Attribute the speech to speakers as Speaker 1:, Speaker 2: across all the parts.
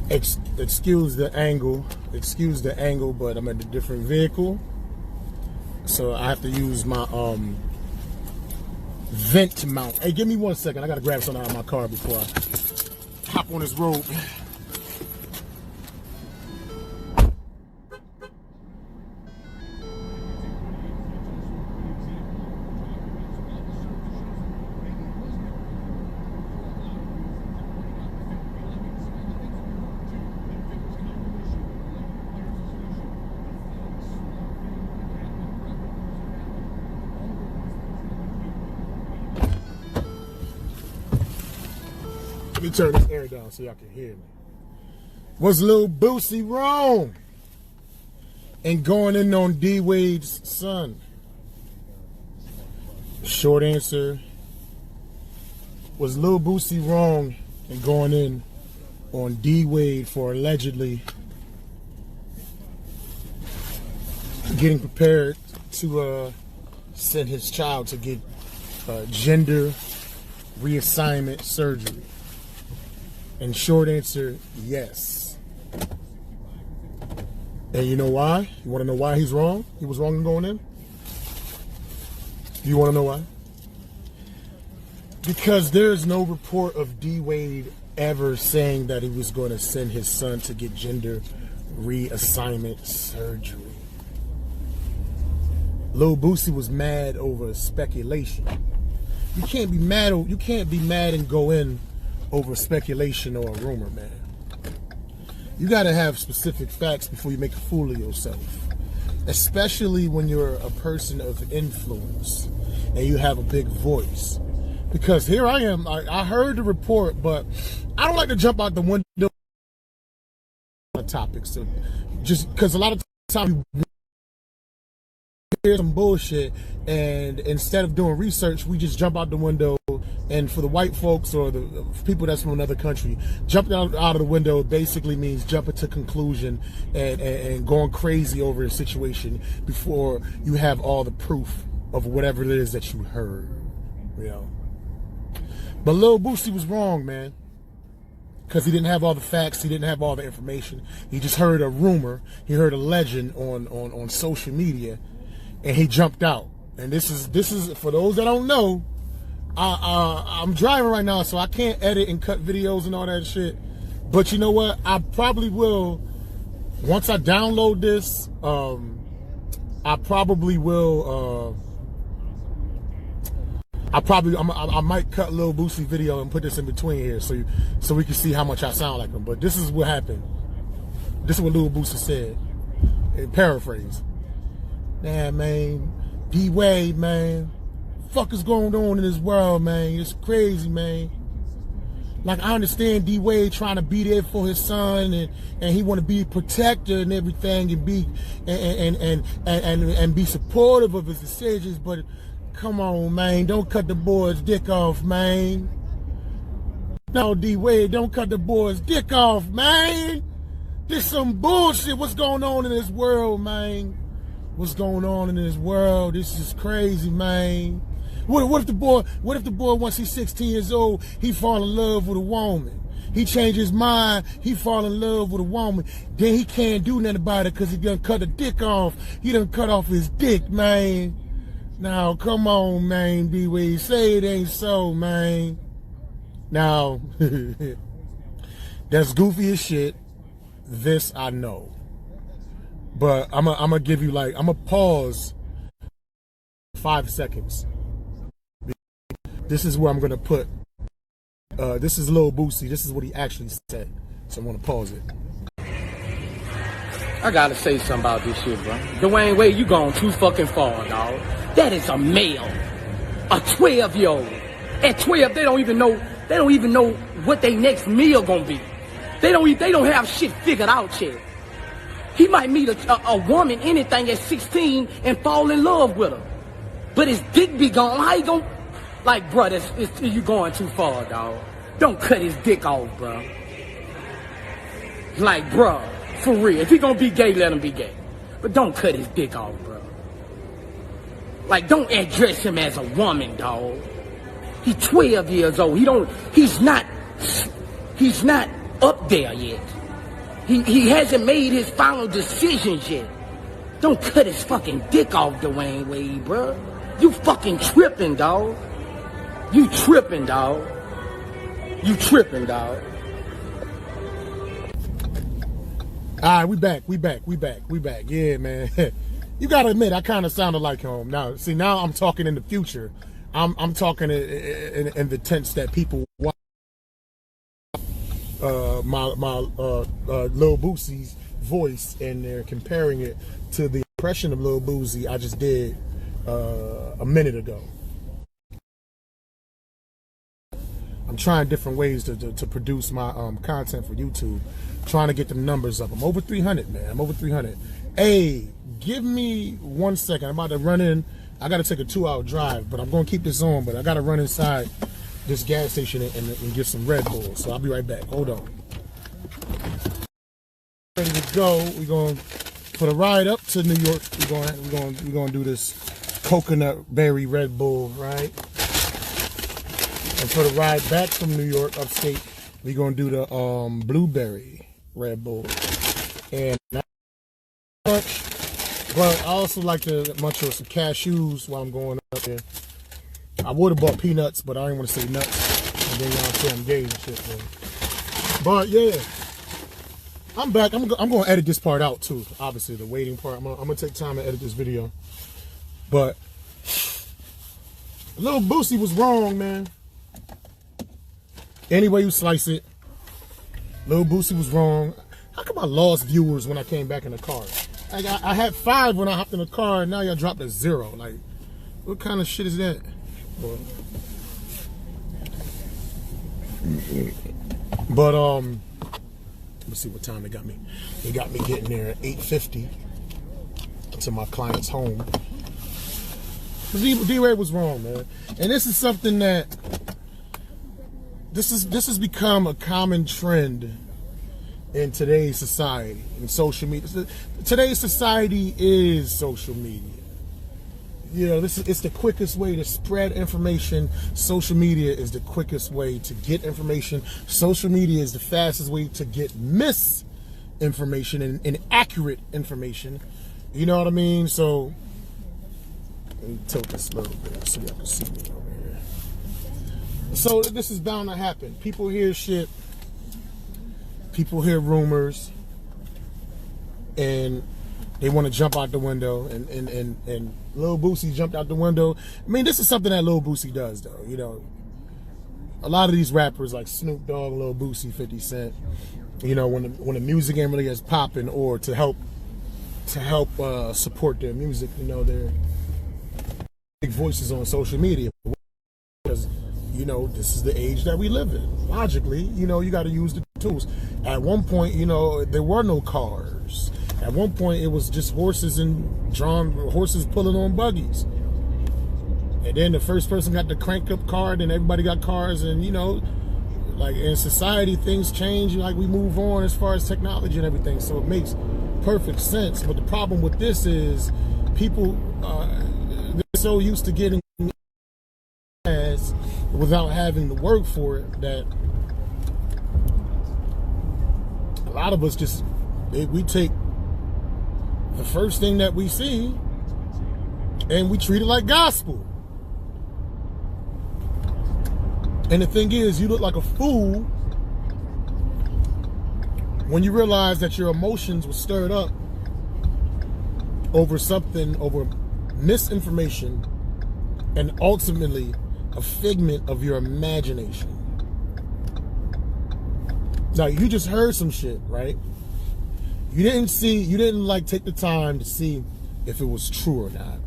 Speaker 1: Excuse the angle, but I'm at a different vehicle, so I have to use my vent mount. Hey, give me 1 second. I gotta grab something out of my car before I hop on this road. Let me turn this air down so y'all can hear me. Was Lil Boosie wrong in going in on Dwades' son? Short answer, was Lil Boosie wrong in going in on Dwade for allegedly getting prepared to send his child to get gender reassignment surgery? And short answer, yes. And you know why? You want to know why he's wrong? He was wrong in going in? You want to know why? Because there's no report of Dwade ever saying that he was going to send his son to get gender reassignment surgery. Lil Boosie was mad over speculation. You can't be mad and go in over speculation or a rumor, man. You got to have specific facts before you make a fool of yourself, especially when you're a person of influence and you have a big voice. Because here I am, I heard the report, but I don't like to jump out the window on topics. So just because a lot of times you hear some bullshit, and instead of doing research, we just jump out the window. And for the white folks or the people that's from another country, jumping out of the window basically means jumping to conclusion and going crazy over a situation before you have all the proof of whatever it is that you heard, you know. But Lil Boosie was wrong, man, because he didn't have all the facts, he didn't have all the information. He just heard a rumor, he heard a legend on social media, and he jumped out. And this is for those that don't know. I'm driving right now, so I can't edit and cut videos and all that shit. But you know what? I probably will, once I download this, I might cut Lil Boosie video and put this in between here so we can see how much I sound like him. But this is what happened. This is what Lil Boosie said. In paraphrase. Nah, man. D-Wade, man. Fuck is going on in this world, man? It's crazy, man. Like, I understand D-Wade trying to be there for his son and he want to be a protector and everything and be and be supportive of his decisions, but come on, man, don't cut the boy's dick off, man. No, D-Wade, don't cut the boy's dick off, man. This some bullshit. What's going on in this world, man? What's going on in this world? This is crazy, man. What if the boy, once he's 16 years old, he fall in love with a woman? He change his mind, he fall in love with a woman. Then he can't do nothing about it because he done cut a dick off. He done cut off his dick, man. Now, come on, man, D-Wade. Say it ain't so, man. Now, that's goofy as shit. This I know. But I'm gonna give you I'm gonna pause 5 seconds. This is where I'm gonna put, this is Lil Boosie. This is what he actually said. So I'm gonna pause it.
Speaker 2: I gotta say something about this shit, bro. Dwayne Wade, you gone too fucking far, dog. That is a male. A 12-year-old. At 12, they don't even know what their next meal gonna be. They don't have shit figured out yet. He might meet a woman, anything, at 16 and fall in love with her. But his dick be gone. How you gonna... Like, bro, you going too far, dog. Don't cut his dick off, bro. Like, bro, for real. If he gonna be gay, let him be gay. But don't cut his dick off, bro. Like, don't address him as a woman, dog. He's 12 years old. He's not up there yet. He hasn't made his final decisions yet. Don't cut his fucking dick off, Dwayne Wade, bro. You fucking tripping, dog. You tripping, dog. You tripping, dog.
Speaker 1: All right, we back. Yeah, man. You gotta admit, I kind of sounded like him. Now, see, now I'm talking in the future. I'm talking in the tense that people watch my Lil Boosie's voice, and they're comparing it to the impression of Lil Boosie I just did a minute ago. I'm trying different ways to produce my content for YouTube, trying to get the numbers up. I'm over 300, man. I'm over 300. Hey, give me 1 second. I'm about to run in. I got to take a 2-hour drive, but I'm going to keep this on. But I got to run inside this gas station and get some Red Bull. So I'll be right back. Hold on. Ready to go. We're going to put a ride up to New York. We're going to do this coconut berry Red Bull, right? And for the ride back from New York, upstate, we're going to do the blueberry Red Bull. And not much, but I also like to munch on some cashews while I'm going up there. I would have bought peanuts, but I didn't want to say nuts. And then y'all say I'm gay and shit, man. But yeah, I'm back. I'm going to edit this part out too. Obviously, the waiting part. I'm going to take time to edit this video. But Lil Boosie was wrong, man. Any way you slice it, Lil Boosie was wrong. How come I lost viewers when I came back in the car? Like I had 5 when I hopped in the car, and now y'all dropped to 0. Like, what kind of shit is that? But let me see what time they got me. They got me getting there at 8:50 to my client's home. D-Ray was wrong, man. And this is something that this has become a common trend in today's society, in social media. Today's society is social media. You know, it's the quickest way to spread information. Social media is the quickest way to get information. Social media is the fastest way to get misinformation and inaccurate information. You know what I mean? So let me tilt this a little bit so y'all can see me over here. So this is bound to happen. People hear shit. People hear rumors, and they want to jump out the window. And Lil Boosie jumped out the window. I mean, this is something that Lil Boosie does, though. You know, a lot of these rappers like Snoop Dogg, Lil Boosie, 50 Cent. You know, when the music ain't really as popping, or to help support their music, you know, they're big voices on social media. Because, you know, this is the age that we live in. Logically, you know, you got to use the tools. At one point, you know, there were no cars. At one point, it was just horses pulling on buggies. And then the first person got the crank up car, then everybody got cars, and, you know, like in society, things change. Like, we move on as far as technology and everything. So it makes perfect sense. But the problem with this is people, they're so used to getting without having to work for it, that a lot of us just, we take the first thing that we see and we treat it like gospel. And the thing is, you look like a fool when you realize that your emotions were stirred up over something, over misinformation, and ultimately a figment of your imagination. Now, you just heard some shit, right? You didn't like take the time to see if it was true or not.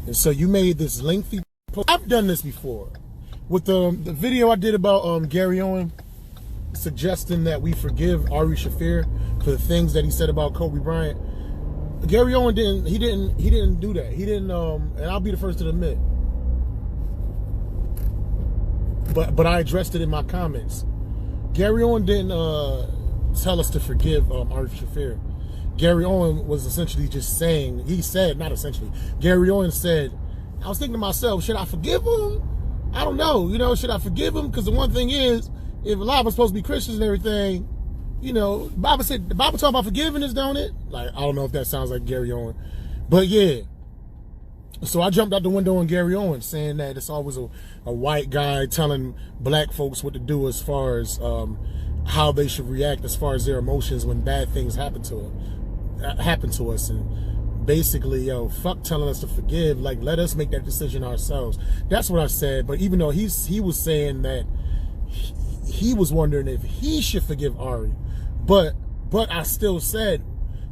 Speaker 1: And so you made this lengthy post. I've done this before. With the video I did about Gary Owen, suggesting that we forgive Ari Shaffir for the things that he said about Kobe Bryant. Gary Owen didn't do that. He didn't, and I'll be the first to admit. But I addressed it in my comments. Gary Owen didn't tell us to forgive Ari Shaffir. Gary Owen was essentially just saying, Gary Owen said I was thinking to myself, should I forgive him? I don't know. You know, should I forgive him? Because the one thing is, if a lot of us supposed to be Christians and everything, you know, the Bible talk about forgiveness, don't it? Like, I don't know if that sounds like Gary Owen, but yeah. So I jumped out the window on Gary Owen, saying that it's always a white guy telling black folks what to do as far as how they should react as far as their emotions when bad things happen to us. And basically, yo, fuck telling us to forgive. Like, let us make that decision ourselves. That's what I said. But even though he was saying that he was wondering if he should forgive Ari, but I still said,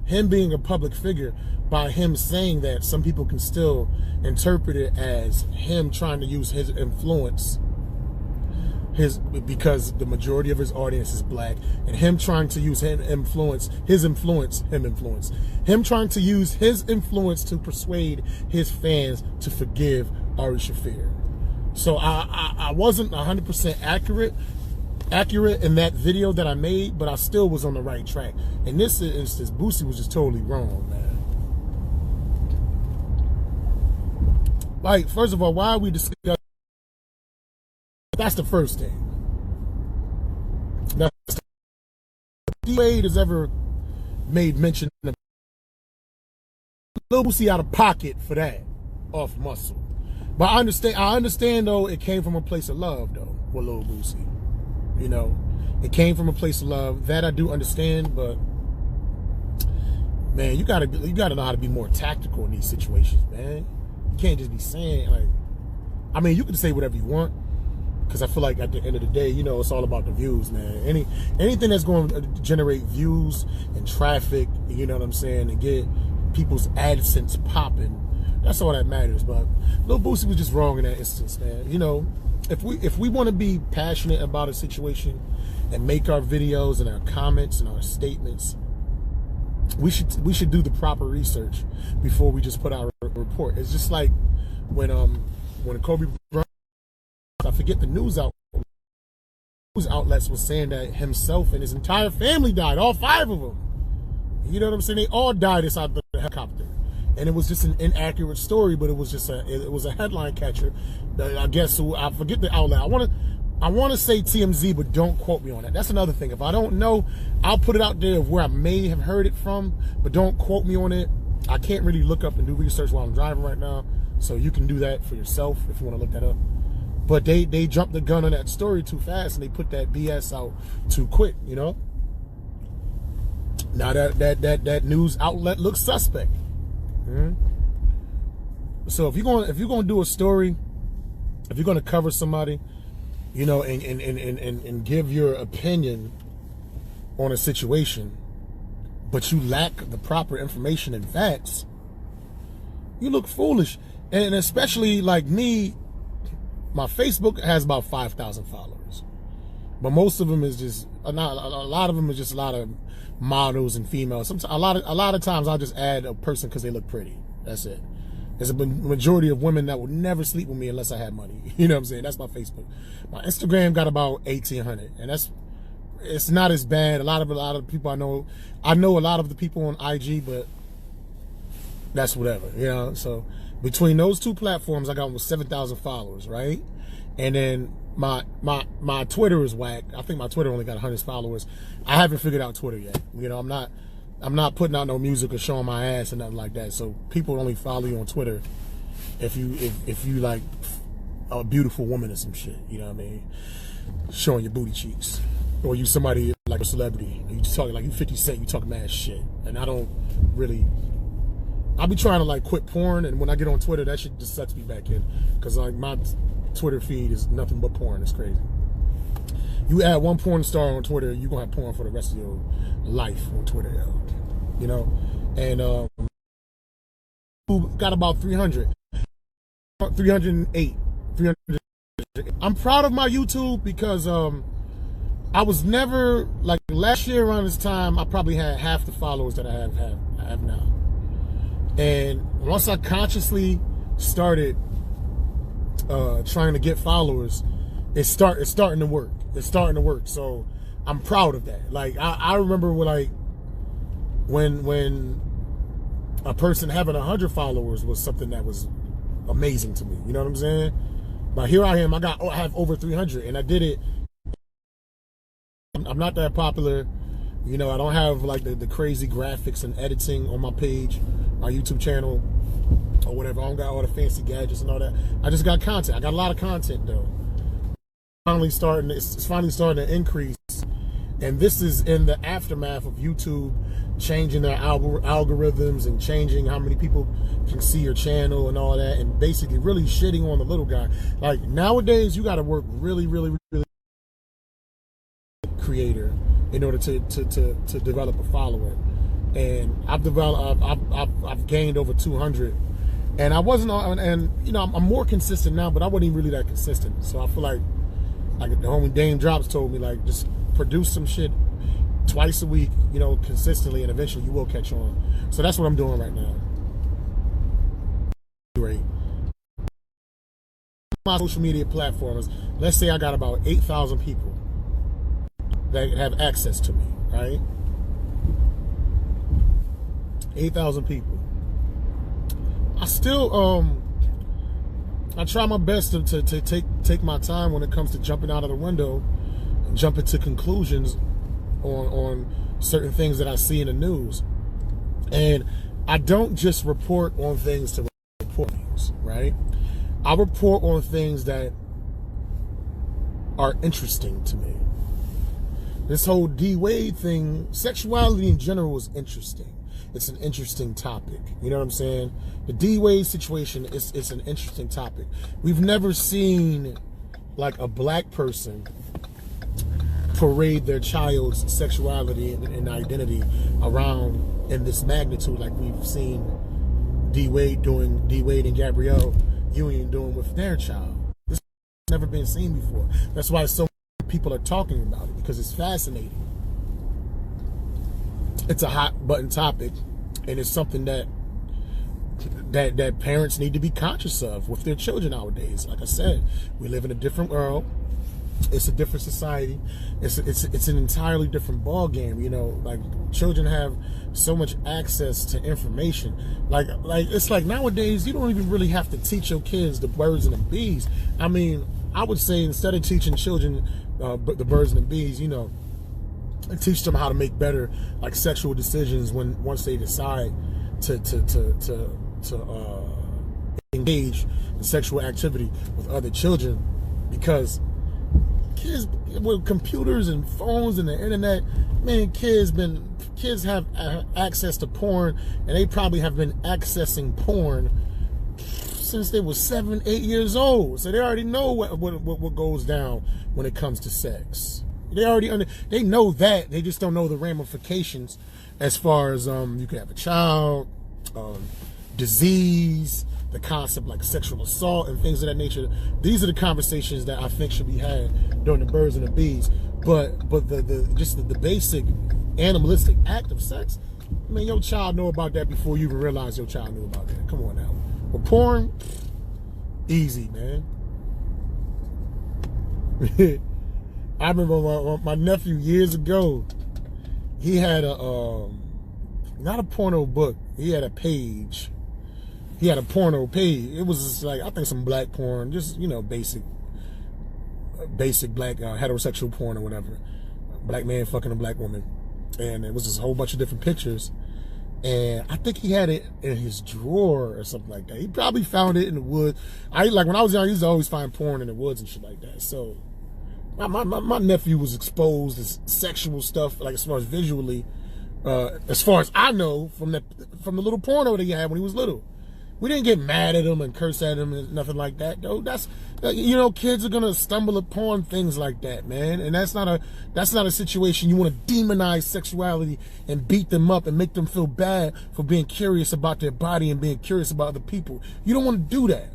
Speaker 1: him being a public figure, by him saying that, some people can still interpret it as him trying to use his influence, because the majority of his audience is black, and him trying to use him trying to use his influence to persuade his fans to forgive Ari Shaffir. So I wasn't 100% accurate in that video that I made, but I still was on the right track. In this instance, Boosie was just totally wrong, man. Like, first of all, why are we discussing? That's the first thing. Dwades has ever made mention of Lil Boosie out of pocket for that, off muscle. But I understand though, it came from a place of love though, with Lil Boosie. You know, it came from a place of love. That I do understand, but man, you gotta know how to be more tactical in these situations, man. You can't just be saying, like, I mean, you can say whatever you want, because I feel like at the end of the day, you know, it's all about the views, man. Anything that's going to generate views and traffic, you know what I'm saying, and get people's AdSense popping, that's all that matters. But Lil Boosie was just wrong in that instance, man. You know, if we want to be passionate about a situation and make our videos and our comments and our statements, we should do the proper research before we just put out a report. It's just like when Kobe Bryant, I forget the news outlets was saying that himself and his entire family died, all 5 of them. You know what I'm saying? They all died inside the helicopter. And it was just an inaccurate story, but it was just a headline catcher. I guess I forget the outlet. I want to say TMZ, but don't quote me on that. That's another thing. If I don't know, I'll put it out there of where I may have heard it from, but don't quote me on it. I can't really look up and do research while I'm driving right now, so you can do that for yourself if you want to look that up. But they jumped the gun on that story too fast, and they put that BS out too quick, you know? Now that news outlet looks suspect. So if you're going to do a story, if you're going to cover somebody, you know, and give your opinion on a situation, but you lack the proper information and facts, you look foolish. And especially like me, my Facebook has about 5,000 followers, but most of them is just a lot of them is just a lot of models and females. Sometimes a lot of times I'll just add a person because they look pretty. That's it. There's a majority of women that would never sleep with me unless I had money. You know what I'm saying? That's my Facebook. My Instagram got about 1,800, and it's not as bad. A lot of people I know a lot of the people on IG, but that's whatever, you know. So between those two platforms, I got almost 7,000 followers, right? And then my Twitter is whack. I think my Twitter only got 100 followers. I haven't figured out Twitter yet. You know, I'm not putting out no music or showing my ass or nothing like that. So people only follow you on Twitter if you like a beautiful woman or some shit. You know what I mean? Showing your booty cheeks, or you somebody like a celebrity. You just talking like you 50 Cent. You talk mad shit, and I don't really. I'll be trying to like quit porn, and when I get on Twitter, that shit just sucks me back in, because like my Twitter feed is nothing but porn. It's crazy. You add one porn star on Twitter, you're gonna have porn for the rest of your life on Twitter, yo. You know? And got about 308. I'm proud of my YouTube because I was never, like last year around this time, I probably had half the followers that I have now. And once I consciously started trying to get followers, it's starting to work. It's starting to work. So I'm proud of that. Like I remember when a person having 100 followers was something that was amazing to me. You know what I'm saying? But here I am. I have over 300, and I did it. I'm not that popular. You know, I don't have like the crazy graphics and editing on my page, my YouTube channel, or whatever. I don't got all the fancy gadgets and all that. I just got content. I got a lot of content though. It's finally starting to increase, and this is in the aftermath of YouTube changing their algorithms and changing how many people can see your channel and all that, and basically really shitting on the little guy. Like nowadays, you got to work really creator in order to develop a following. And I've gained over 200, and I wasn't on, and you know I'm more consistent now, but I wasn't even really that consistent. So I feel like the homie Dame Drops told me, like, just produce some shit twice a week, you know, consistently, and eventually you will catch on. So that's what I'm doing right now. Great. My social media platforms, let's say I got about 8,000 people that have access to me, right? 8,000 people. I still I try my best to take my time when it comes to jumping out of the window and jumping to conclusions on certain things that I see in the news. And I don't just report on things to report things, right? I report on things that are interesting to me. This whole D-Wade thing, sexuality in general is interesting. It's an interesting topic. You know what I'm saying? The D-Wade situation is an interesting topic. We've never seen like a black person parade their child's sexuality and identity around in this magnitude like we've seen D-Wade and Gabrielle Union doing with their child. This has never been seen before. That's why so many people are talking about it, because it's fascinating. It's a hot button topic, and it's something that parents need to be conscious of with their children nowadays. Like I said, we live in a different world. It's a different society. It's an entirely different ball game. You know, like children have so much access to information. Like it's like nowadays you don't even really have to teach your kids the birds and the bees. I mean, I would say instead of teaching children the birds and the bees, you know, teach them how to make better like sexual decisions once they decide to engage in sexual activity with other children, because kids with computers and phones and the internet, man, kids have access to porn, and they probably have been accessing porn since they were 7, 8 years old. So they already know what goes down when it comes to sex. They know that. They just don't know the ramifications as far as you could have a child, disease, the concept like sexual assault and things of that nature. These are the conversations that I think should be had during the birds and the bees. But the basic animalistic act of sex, I mean, your child know about that before you even realize your child knew about that. Come on now. But porn, easy, man. I remember my nephew years ago, he had not a porno book, he had a page. He had a porno page. It was just like, I think some black porn, just, you know, basic black heterosexual porn or whatever. Black man fucking a black woman. And it was just a whole bunch of different pictures. And I think he had it in his drawer or something like that. He probably found it in the woods. Like when I was young, I used to always find porn in the woods and shit like that. So my nephew was exposed to sexual stuff, like as far as visually, as far as I know, from the little porno that he had when he was little. We didn't get mad at him and curse at him and nothing like that, though. That's, you know, kids are gonna stumble upon things like that, man. And that's not a situation you want to demonize sexuality and beat them up and make them feel bad for being curious about their body and being curious about other people. You don't want to do that,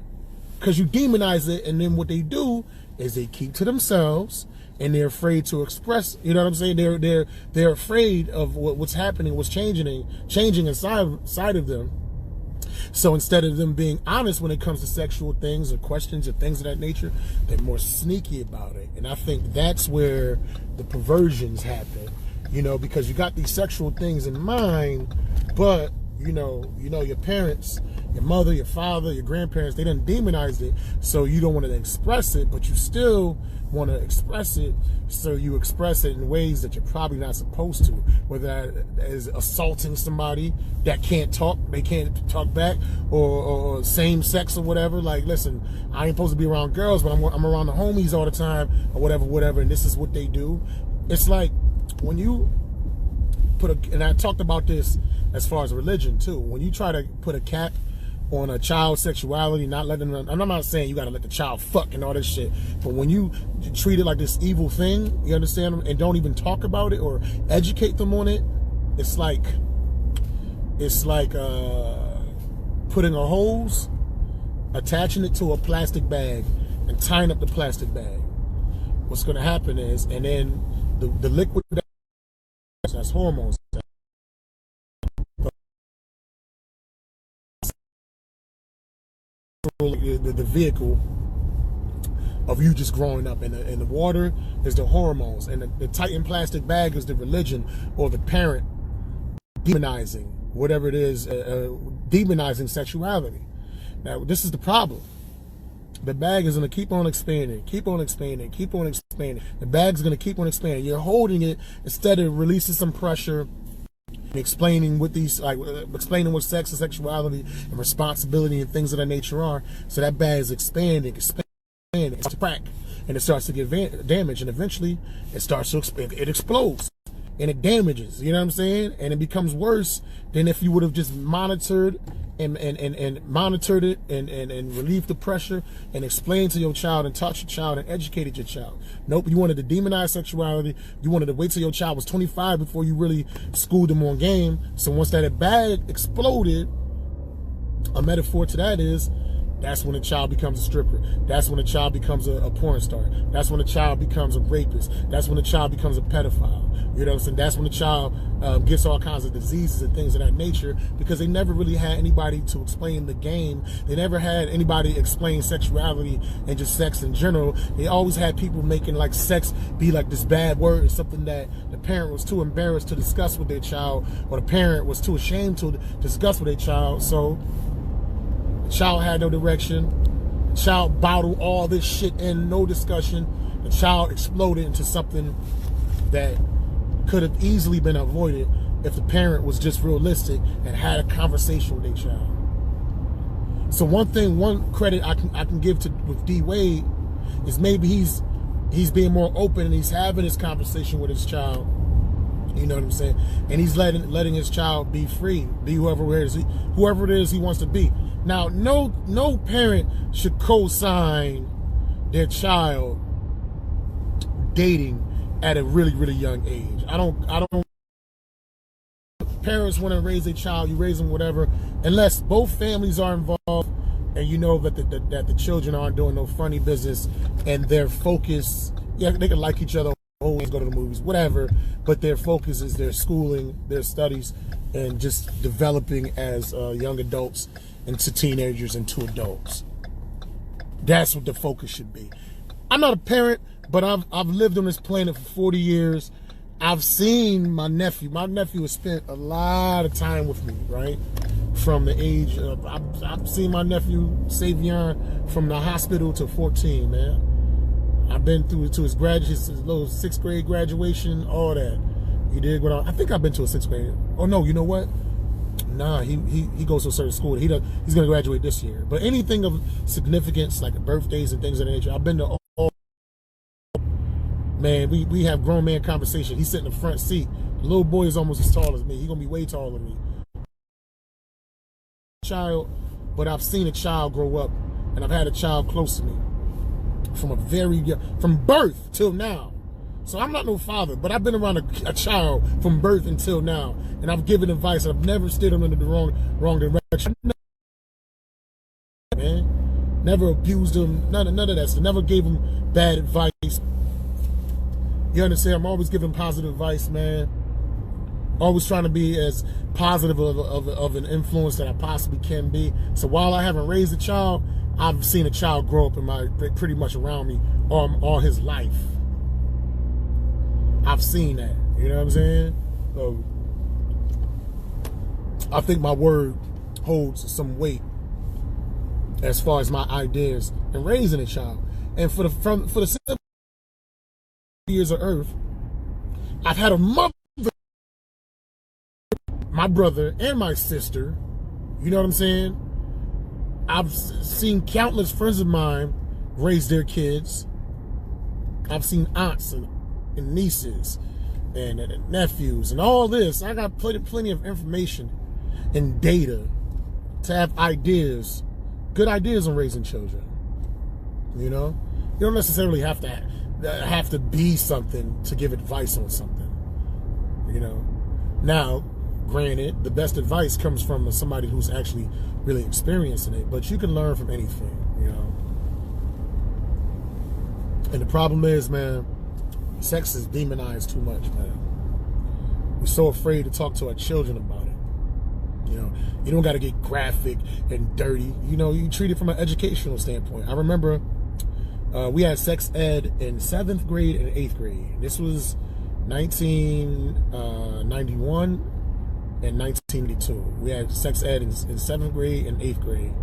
Speaker 1: because you demonize it, and then what they do is they keep to themselves and they're afraid to express. You know what I'm saying? They're afraid of what's happening, what's changing inside of them. So instead of them being honest when it comes to sexual things or questions or things of that nature, they're more sneaky about it. And I think that's where the perversions happen, you know, because you got these sexual things in mind, but you know your parents, your mother, your father, your grandparents, they done demonized it, so you don't want to express it, but you still want to express it, so you express it in ways that you're probably not supposed to, whether that is assaulting somebody that can't talk, they can't talk back, or same sex or whatever. Like, listen, I ain't supposed to be around girls, but I'm around the homies all the time, or whatever, and this is what they do. It's like when you and I talked about this as far as religion too, when you try to put a cap on a child's sexuality, not letting them, and I'm not saying you got to let the child fuck and all this shit, but when you treat it like this evil thing, you understand, and don't even talk about it or educate them on it, it's like putting a hose, attaching it to a plastic bag, and tying up the plastic bag. What's going to happen is, and then the liquid, that's hormones. The vehicle of you just growing up, and the water is the hormones, and the tightened plastic bag is the religion or the parent demonizing whatever it is, demonizing sexuality. Now, this is the problem. The bag is going to keep on expanding, keep on expanding, keep on expanding. The bag's going to keep on expanding. You're holding it instead of releasing some pressure and explaining what these, explaining what sex and sexuality and responsibility and things of that nature are. So that bag is expanding, it's to crack, and it starts to get damaged, and eventually it starts to it explodes. And it damages, you know what I'm saying? And it becomes worse than if you would have just monitored and monitored it and relieved the pressure and explained to your child and taught your child and educated your child. Nope, you wanted to demonize sexuality. You wanted to wait till your child was 25 before you really schooled them on game. So once that bag exploded, a metaphor to that is, that's when a child becomes a stripper. That's when a child becomes a porn star. That's when a child becomes a rapist. That's when a child becomes a pedophile. You know what I'm saying? That's when a child gets all kinds of diseases and things of that nature, because they never really had anybody to explain the game. They never had anybody explain sexuality and just sex in general. They always had people making like sex be like this bad word, or something that the parent was too embarrassed to discuss with their child, or the parent was too ashamed to discuss with their child. So the child had no direction. The child bottled all this shit in, no discussion. The child exploded into something that could have easily been avoided if the parent was just realistic and had a conversation with their child. So one credit I can give to with Dwade is maybe he's being more open, and he's having this conversation with his child. You know what I'm saying? And he's letting his child be free, be whoever it is he wants to be. Now, no parent should co-sign their child dating at a really, really young age. I don't. Parents want to raise a child, you raise them whatever, unless both families are involved, and you know that the children aren't doing no funny business, and their focus, yeah, they can like each other, always go to the movies, whatever, but their focus is their schooling, their studies, and just developing as young adults into teenagers and to adults. That's what the focus should be. I'm not a parent, but I've lived on this planet for 40 years. I've seen my nephew. My nephew has spent a lot of time with me, right? From the age of, I've seen my nephew, Savion, from the hospital to 14, man. I've been through to his little 6th grade graduation, all that. He did what I think I've been to a 6th grade. Oh no, you know what? Nah, he goes to a certain school. He's gonna graduate this year. But anything of significance, like birthdays and things of that nature, I've been to all. Man, we have grown man conversation. He's sitting in the front seat. The little boy is almost as tall as me. He's gonna be way taller than me. Child, but I've seen a child grow up, and I've had a child close to me from birth till now. So I'm not no father, but I've been around a child from birth until now, and I've given advice. I've never steered him into the wrong direction. Man, never abused him. None of that. So never gave him bad advice. You understand? I'm always giving positive advice, man. Always trying to be as positive of an influence that I possibly can be. So while I haven't raised a child, I've seen a child grow up pretty much around me all his life. I've seen that. You know what I'm saying? So I think my word holds some weight as far as my ideas in raising a child. And for the 7 years of Earth, I've had a mother, my brother, and my sister. You know what I'm saying? I've seen countless friends of mine raise their kids. I've seen aunts and nieces and nephews and all this. I got plenty of information and data to have ideas, good ideas on raising children. You know, you don't necessarily have to be something to give advice on something. You know, now, granted, the best advice comes from somebody who's actually really experiencing it, but you can learn from anything. You know, and the problem is, man, sex is demonized too much, man. We're so afraid to talk to our children about it. You know, you don't got to get graphic and dirty. You know, you treat it from an educational standpoint. I remember we had sex ed in 7th grade and 8th grade. This was 1991 and 1982. We had sex ed in 7th grade and 8th grade.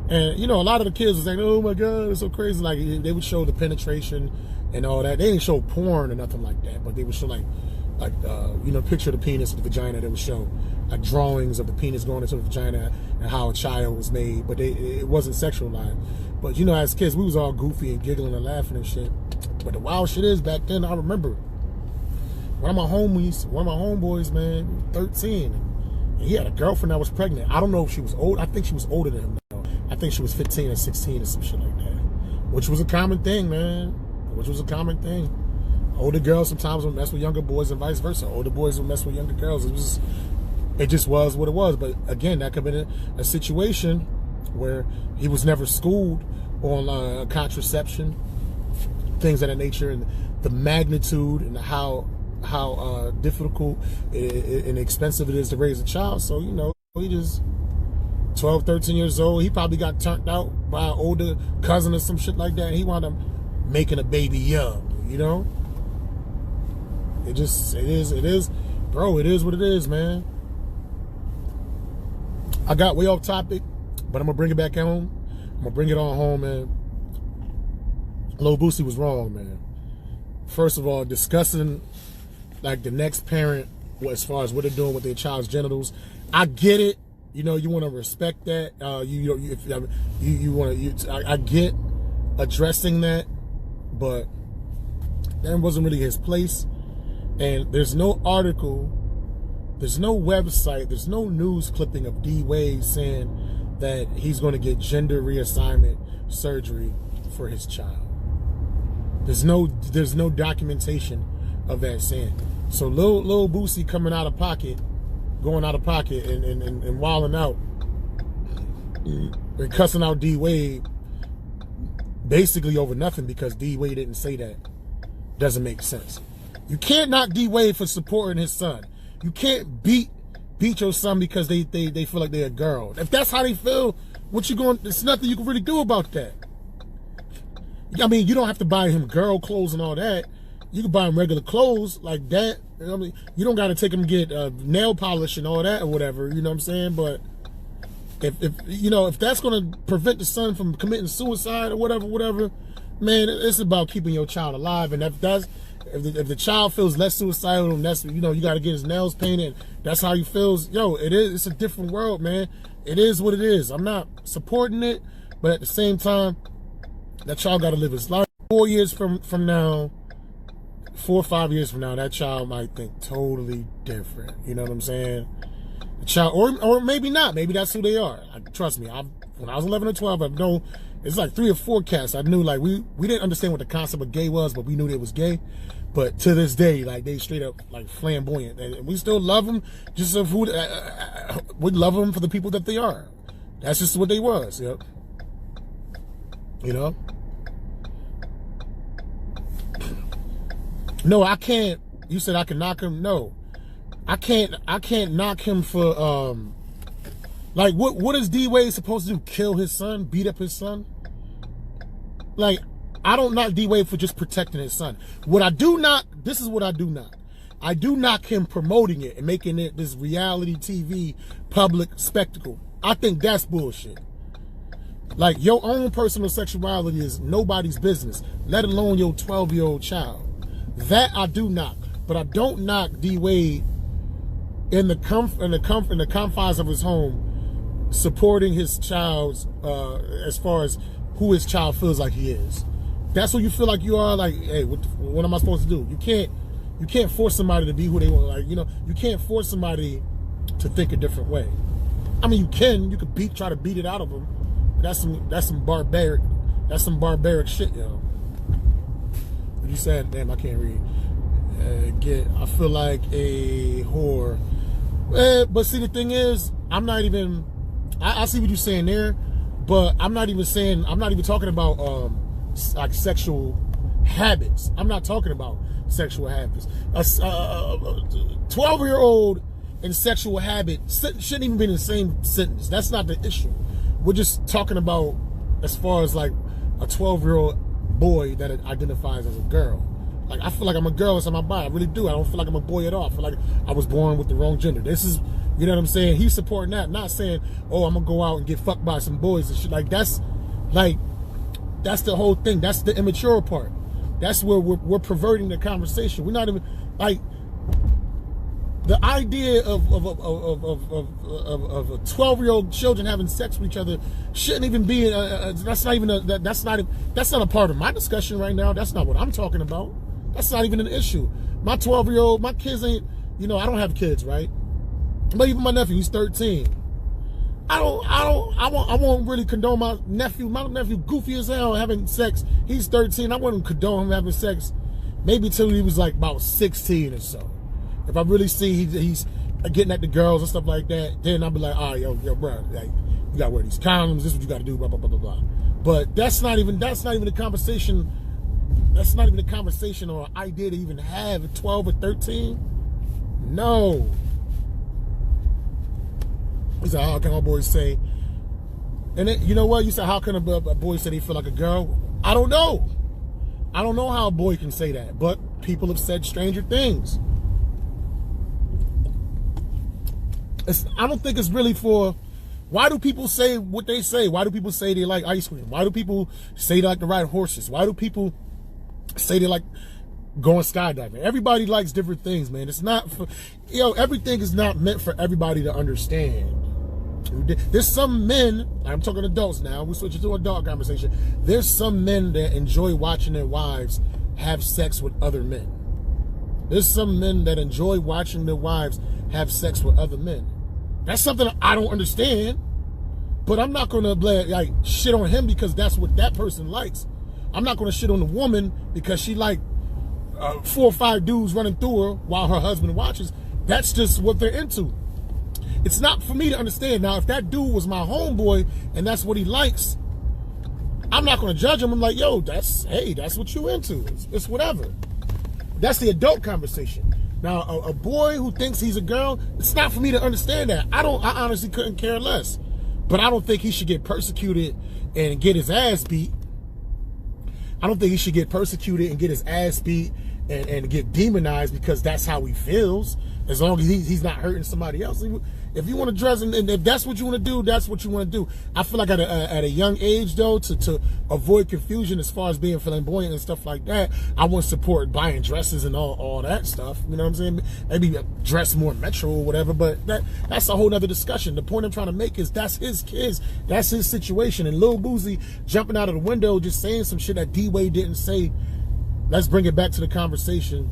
Speaker 1: And, you know, a lot of the kids was like, oh my God, it's so crazy. Like, they would show the penetration and all that. They didn't show porn or nothing like that, but they would show you know, picture of the penis and the vagina. They would show like drawings of the penis going into the vagina and how a child was made, but it wasn't sexualized. But, you know, as kids, we was all goofy and giggling and laughing and shit. But the wild shit is, back then, I remember one of my homeboys, man, 13, and he had a girlfriend that was pregnant. I don't know if she was old. I think she was older than him, though. I think she was 15 or 16 or some shit like that, which was a common thing, man. Which was a common thing. Older girls sometimes would mess with younger boys and vice versa. Older boys would mess with younger girls. It just was what it was. But again, that could have been a situation where he was never schooled on contraception, things of that nature, and the magnitude and how difficult and expensive it is to raise a child. So, you know, he just 12, 13 years old. He probably got turned out by an older cousin or some shit like that. And he wound up making a baby young, you know? It is, bro, it is what it is, man. I got way off topic, but I'm gonna bring it back home. I'm gonna bring it on home, man. Lil Boosie was wrong, man. First of all, discussing like the next parent as far as what they're doing with their child's genitals. I get it. You know, you want to respect that. I get addressing that, but that wasn't really his place. And there's no article, there's no website, there's no news clipping of Dwades saying that he's going to get gender reassignment surgery for his child. There's no documentation of that saying. So Lil Boosie going out of pocket and wilding out and cussing out D-Wade basically over nothing because D-Wade didn't say that. Doesn't make sense. You can't knock D-Wade for supporting his son. You can't beat your son because they feel like they're a girl. If that's how they feel, there's nothing you can really do about that. I mean, you don't have to buy him girl clothes and all that. You can buy him regular clothes like that. You know what I mean? You don't got to take him to get nail polish and all that or whatever. You know what I'm saying? But if that's going to prevent the son from committing suicide or whatever, man, it's about keeping your child alive. And if the child feels less suicidal, and that's, you got to get his nails painted, that's how he feels. It's a different world, man. It is what it is. I'm not supporting it, but at the same time, that child got to live his life. 4 years from now, 4 or 5 years from now, that child might think totally different. You know what I'm saying? The child, or maybe not. Maybe that's who they are. Trust me. When I was 11 or 12, I know it's like 3 or 4 cats. I knew, like, we didn't understand what the concept of gay was, but we knew they was gay. But to this day, like, they straight up like flamboyant, and we still love them. Just of who we love them for the people that they are. That's just what they was. Yep. You know. No, I can't. You said I can knock him. No, I can't. I can't knock him for like what is D-Wade supposed to do? Kill his son? Beat up his son? Like, I don't knock D-Wade for just protecting his son. What I do not, this is what I do not. I do knock him promoting it and making it this reality TV public spectacle. I think that's bullshit. Like, your own personal sexuality is nobody's business, let alone your 12-year-old child. That I do knock. But I don't knock D Wade in the confines of his home, supporting his child's as far as who his child feels like he is. That's what you feel like you are. Like, hey, what am I supposed to do? You can't force somebody to be who they want. Like, you know, you can't force somebody to think a different way. I mean, you could try to beat it out of them. But that's some barbaric shit, yo. What you said? Damn, I can't read. I feel like a whore. But see, the thing is, I'm not even. I see what you're saying there, but I'm not even talking about like sexual habits. I'm not talking about sexual habits. A 12-year-old and sexual habit shouldn't even be in the same sentence. That's not the issue. We're just talking about as far as like a 12-year-old boy that identifies as a girl. Like, I feel like I'm a girl inside my body. I really do. I don't feel like I'm a boy at all. I feel like I was born with the wrong gender. This is, you know what I'm saying? He's supporting that. Not saying, oh, I'm going to go out and get fucked by some boys and shit. That's the whole thing. That's the immature part. That's where we're perverting the conversation. We're not even, like, the idea of 12-year-old children having sex with each other shouldn't even be. That's not a part of my discussion right now. That's not what I'm talking about. That's not even an issue. My 12-year-old, my kids ain't. You know, I don't have kids, right? But even my nephew, he's 13. I won't really condone my nephew. My nephew, goofy as hell, having sex. He's 13. I wouldn't condone him having sex, maybe till he was like about 16 or so. If I really see he's getting at the girls and stuff like that, then I'll be like, yo, bro, like, you gotta wear these condoms. This is what you gotta do, blah blah blah blah blah. But that's not even the conversation. That's not even a conversation or an idea to even have at 12 or 13. No. He said, how can our boys say? And then, you know what? You said, how can a boy say they feel like a girl? I don't know. I don't know how a boy can say that, but people have said stranger things. I don't think it's really for. Why do people say what they say? Why do people say they like ice cream? Why do people say they like to ride horses? Why do people say they like going skydiving? Everybody likes different things, man. It's not for, everything is not meant for everybody to understand. There's some men, I'm talking adults now, we're switching to adult conversation. There's some men that enjoy watching their wives have sex with other men. There's some men that enjoy watching their wives have sex with other men. That's something I don't understand, but I'm not going to like shit on him because that's what that person likes. I'm not going to shit on the woman because she like 4 or 5 dudes running through her while her husband watches. That's just what they're into. It's not for me to understand. Now, if that dude was my homeboy and that's what he likes, I'm not going to judge him. I'm like, yo, that's what you into. It's whatever. That's the adult conversation. Now, a boy who thinks he's a girl, it's not for me to understand that. I honestly couldn't care less. But I don't think he should get persecuted and get his ass beat. I don't think he should get persecuted and get his ass beat and get demonized because that's how he feels. As long as he's not hurting somebody else. If you want to dress and if that's what you want to do, that's what you want to do. I feel like at a young age, though, to avoid confusion as far as being flamboyant and stuff like that, I want to support buying dresses and all that stuff. You know what I'm saying? Maybe dress more metro or whatever, but that's a whole nother discussion. The point I'm trying to make is that's his kids. That's his situation. And Lil Boosie jumping out of the window just saying some shit that D-Wade didn't say. Let's bring it back to the conversation.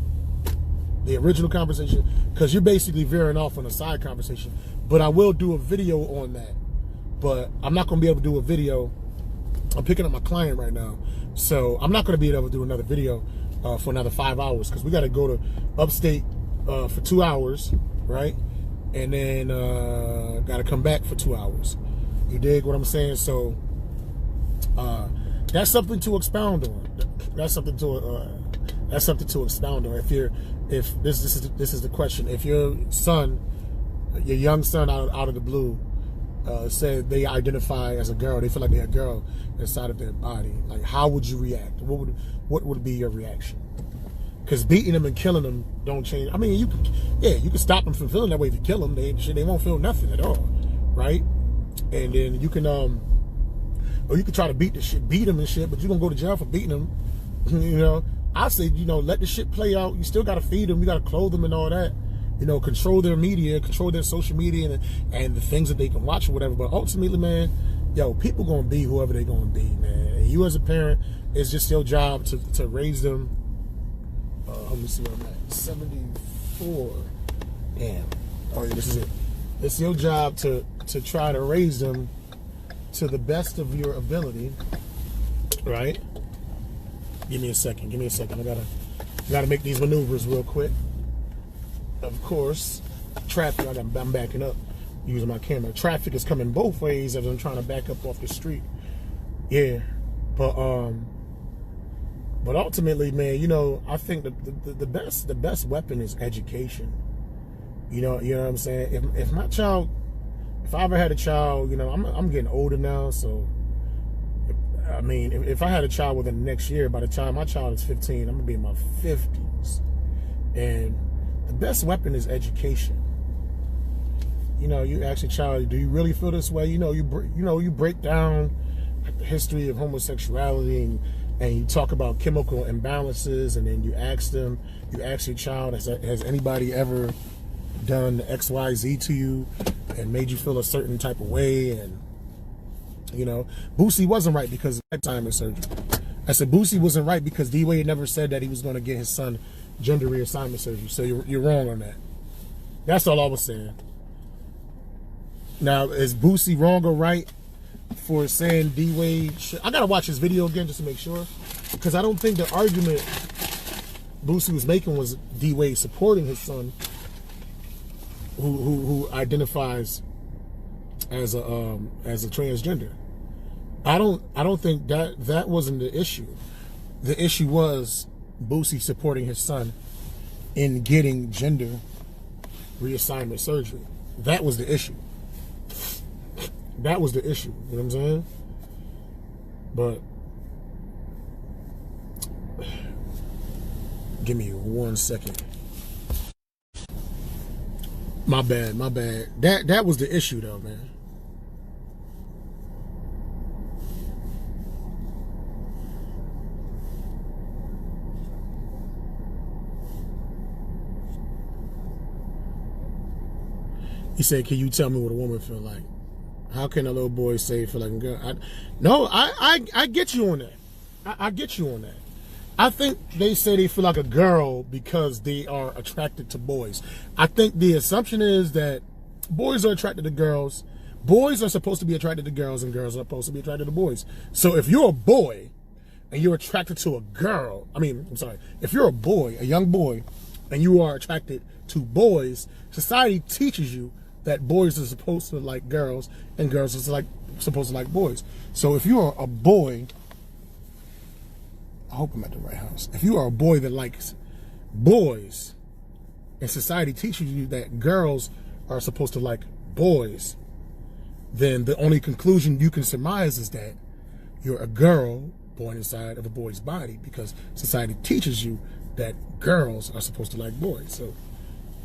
Speaker 1: The original conversation, because you're basically veering off on a side conversation. But I will do a video on that. But I'm not going to be able to do a video. I'm picking up my client right now. So I'm not going to be able to do another video for another 5 hours because we got to go to upstate for 2 hours, right? And then got to come back for 2 hours. You dig what I'm saying? So that's something to expound on. That's something to expound on. If this is the question, if your young son out of the blue said they identify as a girl, they feel like they're a girl inside of their body, like how would you react? What would be your reaction? Because beating them and killing them don't change. I mean, you can stop them from feeling that way if you kill them. They won't feel nothing at all, right? And then you can or you could try to beat him and shit, but you're gonna go to jail for beating him. You know, I say, you know, let the shit play out. You still gotta feed them, you gotta clothe them and all that. You know, control their media, control their social media and the things that they can watch or whatever. But ultimately, man, yo, people gonna be whoever they gonna be, man. And you as a parent, it's just your job to raise them. Let me see where I'm at. 74. Damn. Oh yeah, this is it. It's your job to try to raise them to the best of your ability, right? Give me a second. I gotta make these maneuvers real quick. Of course, traffic. I'm backing up using my camera. Traffic is coming both ways as I'm trying to back up off the street. Yeah, but ultimately, man, you know, I think the best weapon is education. You know what I'm saying? If I ever had a child, you know, I'm getting older now, so if I had a child within the next year, by the time my child is 15, I'm gonna be in my 50s, and the best weapon is education. You know, you ask your child, do you really feel this way? You know, you break down the history of homosexuality and you talk about chemical imbalances, and then you ask your child, has anybody ever done XYZ to you and made you feel a certain type of way? And you know, Boosie wasn't right because of Alzheimer's surgery. I said Boosie wasn't right because D-Wade never said that he was going to get his son gender reassignment surgery. So you're wrong on that. That's all I was saying. Now, is Boosie wrong or right for saying D-Wade I gotta watch his video again just to make sure, because I don't think the argument Boosie was making was D-Wade supporting his son who identifies as a transgender. I don't think that wasn't the issue. The issue was Boosie supporting his son in getting gender reassignment surgery. That was the issue. That was the issue. You know what I'm saying? But give me 1 second. My bad. That was the issue though, man. He said, can you tell me what a woman feel like? How can a little boy say feel like a girl? I get you on that. I get you on that. I think they say they feel like a girl because they are attracted to boys. I think the assumption is that boys are attracted to girls. Boys are supposed to be attracted to girls, and girls are supposed to be attracted to boys. So if you're a boy and you're attracted to a girl, if you're a boy, a young boy, and you are attracted to boys, society teaches you that boys are supposed to like girls and girls are supposed to like boys. So if you're a boy, I hope I'm at the right house. If you are a boy that likes boys and society teaches you that girls are supposed to like boys, then the only conclusion you can surmise is that you're a girl born inside of a boy's body, because society teaches you that girls are supposed to like boys. So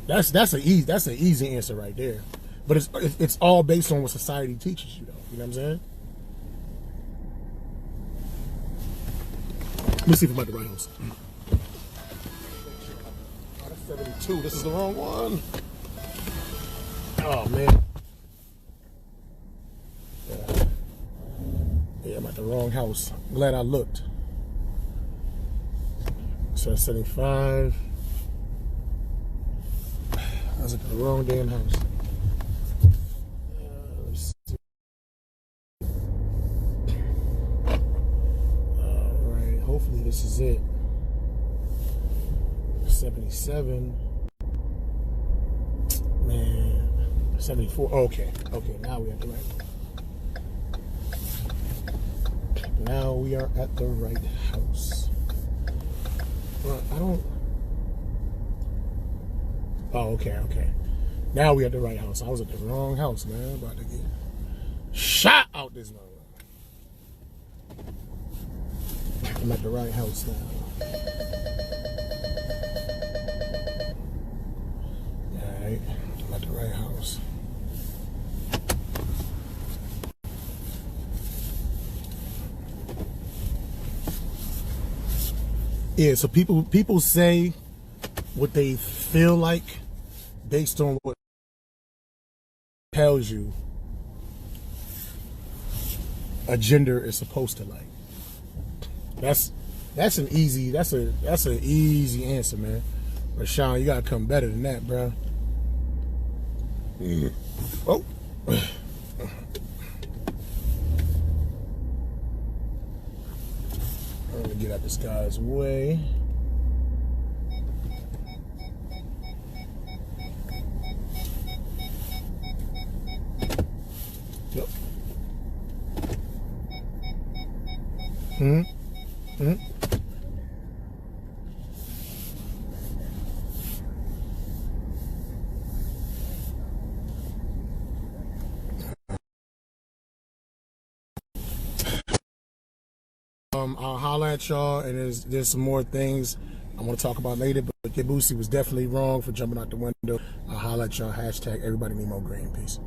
Speaker 1: that's an easy answer right there. But it's all based on what society teaches you, though. You know what I'm saying? Let me see if I'm at the right house. Oh, that's 72. This is the wrong one. Oh man. Yeah, I'm at the wrong house. I'm glad I looked. So 75. I was at the wrong damn house. Let's see. Alright, hopefully this is it. 77. Man. 74. Okay, now we're at the right one. Now we are at the right house. Well, I don't. Oh, okay. Now we at the right house. I was at the wrong house, man. About to get shot out this motherfucker. I'm at the right house now. Alright, I'm at the right house. Yeah, so people say what they feel like based on what tells you a gender is supposed to like. That's an easy answer, man. But Sean, you gotta come better than that, bro. Oh. I'm gonna get out this guy's way. Yep. I'll holler at y'all, and there's some more things I want to talk about later, but Lil Boosie was definitely wrong for jumping out the window. I'll holler at y'all. # everybody need more green. Peace.